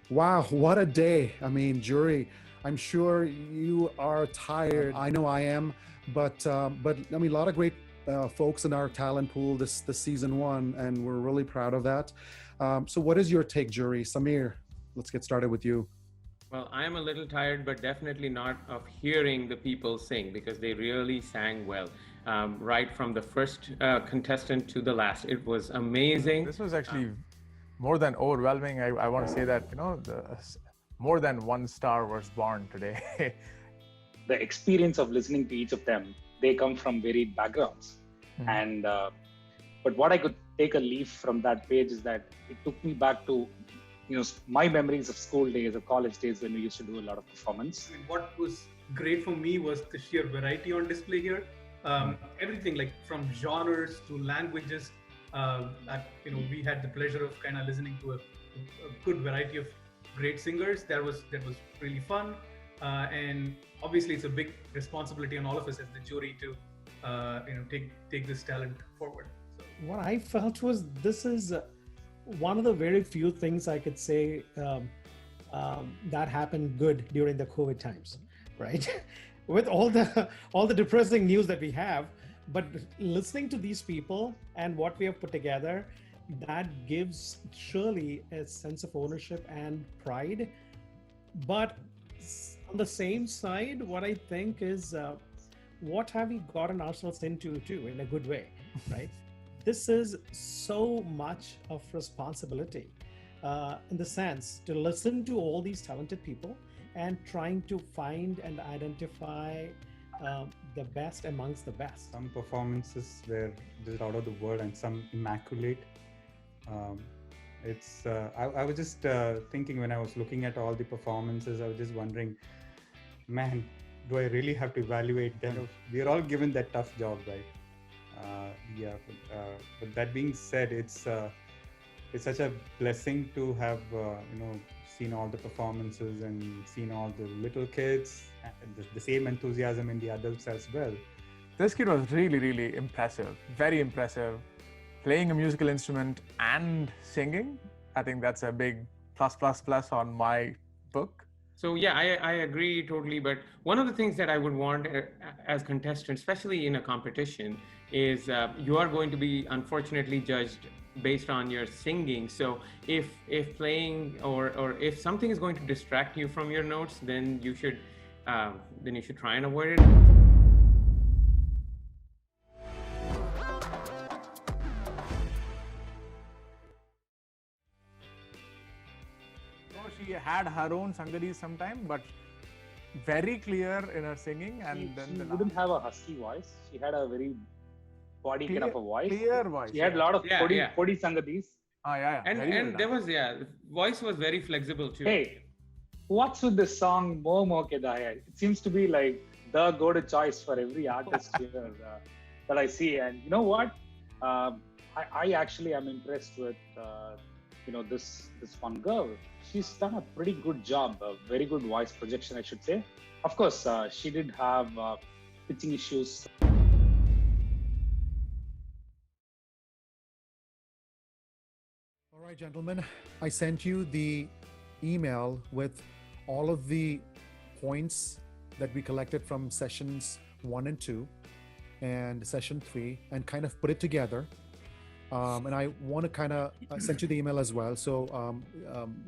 Wow, what a day. I mean, jury, I'm sure you are tired. I know I am, but I mean, a lot of great folks in our talent pool this season one, and we're really proud of that. So what is your take, jury? Samir, let's get started with you. Well, I am a little tired, but definitely not of hearing the people sing because they really sang well. Right from the first contestant to the last. It was amazing. This was actually more than overwhelming. I want to say that, more than one star was born today. The experience of listening to each of them, they come from varied backgrounds. And but what I could take a leaf from that page is that it took me back to my memories of school days or college days when we used to do a lot of performance. I mean, what was great for me was the sheer variety on display here. Everything like from genres to languages. We had the pleasure of kind of listening to a good variety of great singers. That was really fun, and obviously it's a big responsibility on all of us as the jury to take this talent forward. So. What I felt was this is one of the very few things I could say that happened good during the COVID times, right? With all the depressing news that we have. But listening to these people and what we have put together, that gives surely a sense of ownership and pride. But on the same side, what I think is, what have we gotten ourselves into too, in a good way, right? This is so much of responsibility in the sense to listen to all these talented people and trying to find and identify the best amongst the best. Some performances were just out of the world and some immaculate. I was just thinking when I was looking at all the performances, I was just wondering, man, do I really have to evaluate them? We're all given that tough job, right? But that being said, it's such a blessing to have seen all the performances and seen all the little kids, the same enthusiasm in the adults as well. This kid was really, really impressive, very impressive. Playing a musical instrument and singing, I think that's a big plus on my book. So yeah, I agree totally. But one of the things that I would want as contestants, especially in a competition, is you are going to be unfortunately judged based on your singing. So if playing or if something is going to distract you from your notes, then you should try and avoid it. She had her own sangaris sometime, but very clear in her singing. And she didn't have a husky voice. She had a very body kind of a voice. Clear voice. She had a lot of Kodi sangadis. And there was voice was very flexible too. Hey, what's with this song Mo Kedaya? It seems to be like the go-to choice for every artist here that I see. And you know what? I actually am impressed with this one girl. She's done a pretty good job, a very good voice projection, I should say. Of course, she did have pitching issues. All right, gentlemen, I sent you the email with all of the points that we collected from sessions 1 and 2 and session 3 and kind of put it together. And I want to kind of send you the email as well. So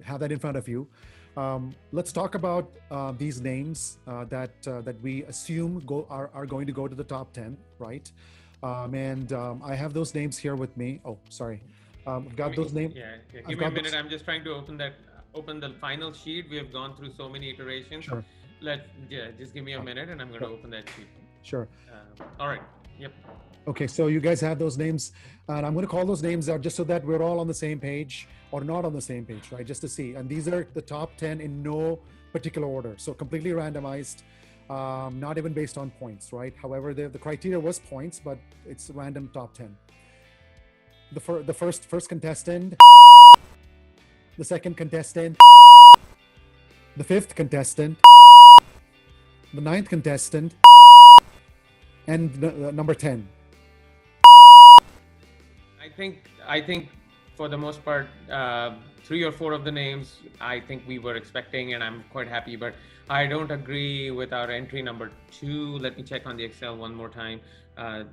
have that in front of you. Let's talk about these names that we assume are going to go to the top 10, right? I have those names here with me. Oh, sorry. I've got those names. Yeah, give me a minute. I'm just trying to open the final sheet. We have gone through so many iterations. Sure. Just give me a minute and I'm going to open that sheet. Sure. All right. Yep. Okay, so you guys have those names, and I'm going to call those names out just so that we're all on the same page or not on the same page, right? Just to see. And these are the top 10 in no particular order. So completely randomized, not even based on points, right? However, the criteria was points, but it's random top 10. The first contestant, the second contestant, the fifth contestant, the ninth contestant, and number 10. I think for the most part, 3 or 4 of the names I think we were expecting, and I'm quite happy. But I don't agree with our entry number 2. Let me check on the Excel one more time.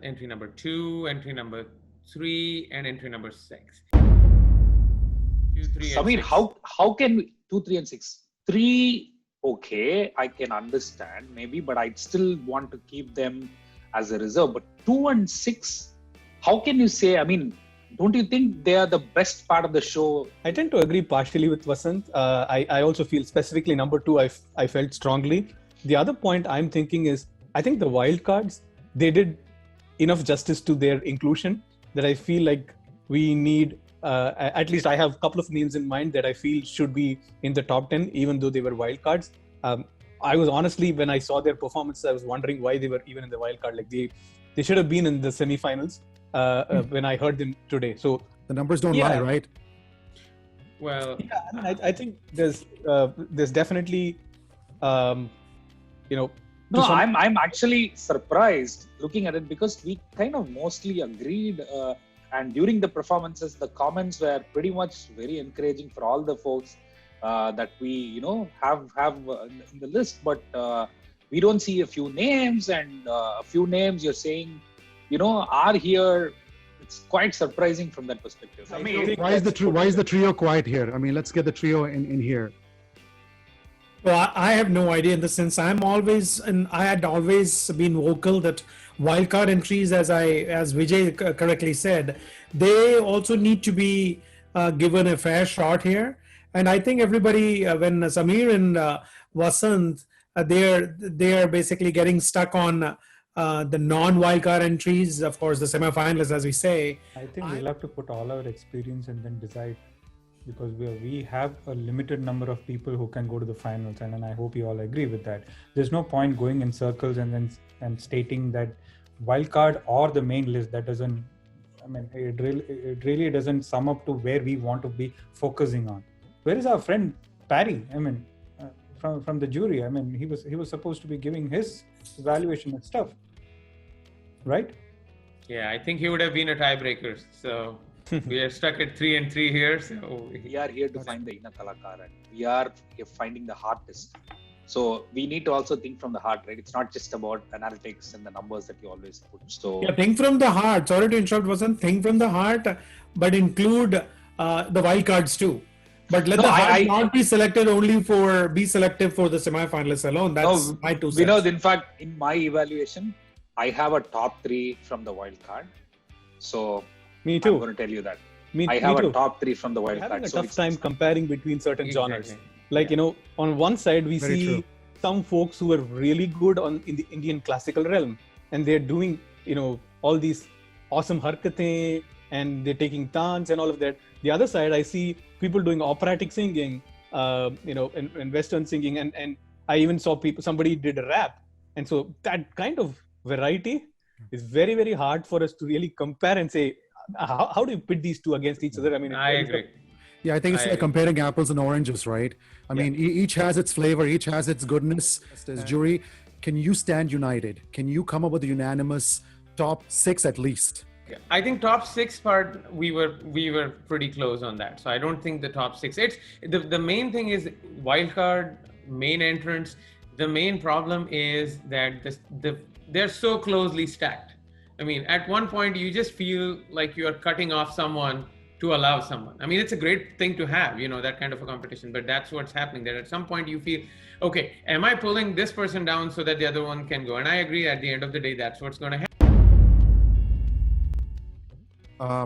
Entry number 2, entry number 3, and entry number 6. 2, 3, and Samir, 6. how can we 2, 3, and 6? 3, okay, I can understand maybe, but I'd still want to keep them as a reserve. But 2 and 6, how can you say? I mean, don't you think they are the best part of the show? I tend to agree partially with Vasant. I also feel specifically number 2, I felt strongly. The other point I'm thinking is, I think the wildcards, they did enough justice to their inclusion that I feel like we need, at least I have a couple of names in mind that I feel should be in the top 10, even though they were wildcards. I was honestly, when I saw their performance, I was wondering why they were even in the wildcard. Like they should have been in the semi-finals. When I heard them today. So the numbers don't lie, right? Well, yeah, I mean, I think there's definitely, No, I'm actually surprised looking at it because we kind of mostly agreed. And during the performances, the comments were pretty much very encouraging for all the folks that we, have in the list. But we don't see a few names, and a few names you're saying, are here. It's quite surprising from that perspective. Why is the trio quiet here? I mean, let's get the trio in here. Well, I have no idea in the sense I had always been vocal that wildcard entries, as Vijay correctly said, they also need to be given a fair shot here. And I think everybody, when Samir and Vasant, they are basically getting stuck on the non-wildcard entries, of course, the semi-finalists, as we say. I think we'll have to put all our experience and then decide, because we have a limited number of people who can go to the finals, and I hope you all agree with that. There's no point going in circles and stating that wildcard or the main list. That doesn't, I mean, it really doesn't sum up to where we want to be focusing on. Where is our friend Parry? I mean, from the jury. I mean, he was supposed to be giving his evaluation and stuff, right? Yeah, I think he would have been a tiebreaker. So we are stuck at 3 and 3 here. So we are here to find the inner kalakar, and we are here finding the artist. So we need to also think from the heart, right? It's not just about analytics and the numbers that you always put. So yeah, think from the heart. Sorry to interrupt, Vasant. Think from the heart, but include the wildcards too. But let the heart not be selected be selective for the semi-finalists alone. That's my 2 cents. In fact, in my evaluation, I have a top 3 from the wild card. So me too. I'm going to tell you that. I have a top 3 from the wild card. I'm having a tough time comparing between certain genres. Like, on one side, we see some folks who are really good in the Indian classical realm, and they're doing, all these awesome harkatein, and they're taking dance and all of that. The other side, I see people doing operatic singing, and Western singing, and I even saw somebody did a rap. And so that kind of variety is very, very hard for us to really compare and say, how do you pit these two against each other? I mean, I agree. Yeah, I think it's like comparing apples and oranges, right? I mean, each has its flavor, each has its goodness. As jury, can you stand united? Can you come up with a unanimous top 6 at least? I think top 6 part we were pretty close on that. So I don't think the top 6. It's the main thing is wildcard, main entrance. The main problem is that they're so closely stacked. I mean, at one point you just feel like you are cutting off someone to allow someone. I mean, it's a great thing to have, that kind of a competition, but that's what's happening there. At some point you feel, okay, am I pulling this person down so that the other one can go? And I agree, at the end of the day, that's what's going to happen.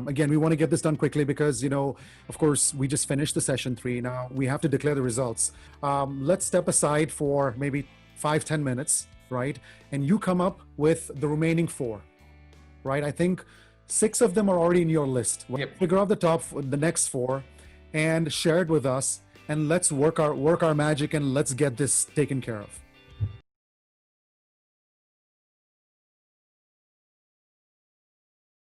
Again, we want to get this done quickly because, of course, we just finished the session 3. Now we have to declare the results. Let's step aside for maybe 5-10 minutes, right? And you come up with the remaining 4, right? I think 6 of them are already in your list. Yep. Figure out the next 4 and share it with us, and let's work our magic and let's get this taken care of.